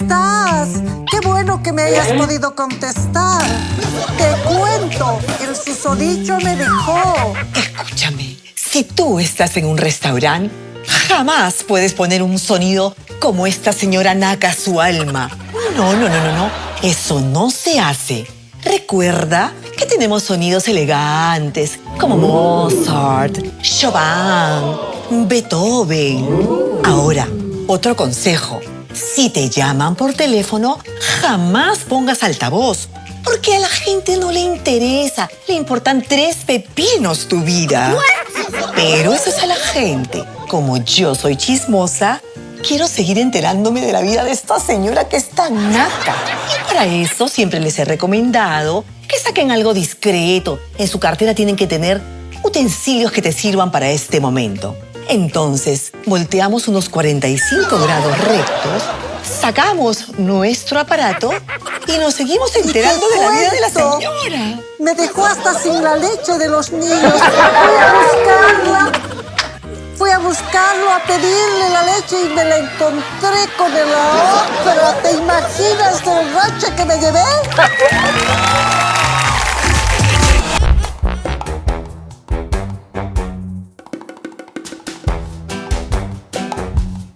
estás? Qué bueno que me hayas podido contestar. Te cuento, el susodicho me dejó. Escúchame, si tú estás en un restaurante, jamás puedes poner un sonido como esta señora naca su alma. No. Eso no se hace. Recuerda que tenemos sonidos elegantes como Mozart, Chopin, Beethoven. Ahora, otro consejo. Si te llaman por teléfono, jamás pongas altavoz, porque a la gente no le interesa. Le importan 3 pepinos tu vida. Pero eso es a la gente. Como yo soy chismosa, quiero seguir enterándome de la vida de esta señora que es tan naca. Y para eso siempre les he recomendado que saquen algo discreto. En su cartera tienen que tener utensilios que te sirvan para este momento. Entonces, volteamos unos 45 grados rectos, sacamos nuestro aparato y nos seguimos enterando de la vida de la señora. Me dejó hasta sin la leche de los niños. Fui a buscarlo, a pedirle la leche y me la encontré con el otra. ¿Te imaginas lo borracha que me